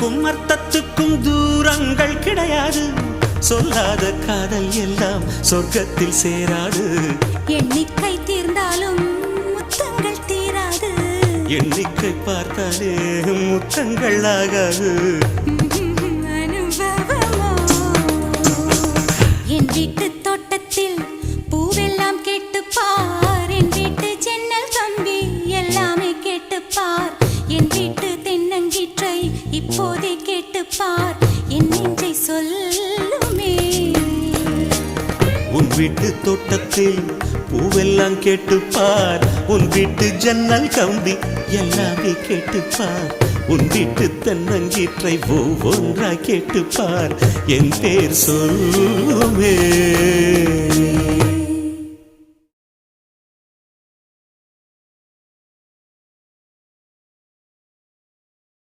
சொல்லுக்கும் அர்த்தத்துக்கும் தூரங்கள் கிடையாது. சொல்லாத காதல் எல்லாம் சொர்க்கத்தில் சேராது. எண்ணிக்கை தீர்ந்தாலும் முத்தங்கள் தீராது. எண்ணிக்கை பார்த்தாலே முத்தங்கள் ஆகாது. என் வீட்டு தோட்டத்தில் பூவெல்லாம் கேட்டுப்பார். என் வீட்டு ஜன்னல் கம்பி எல்லாமே கேட்டுப்பார். என் வீட்டு தென்னங்கீற்றை இப்போதே கேட்டுப்பார். என் நெஞ்சை சொல்லுமே. உன் வீட்டு தோட்டத்தில் பூவெல்லாம் கேட்டுப்பார். உன் வீட்டு ஜன்னல் கம்பி எல்லாமே கேட்டுப்பார். உன் வீட்டு தென்னங்கீற்றை ஒவ்வொன்றா கேட்டுப்பார். என் பேர் சொல்லுமே.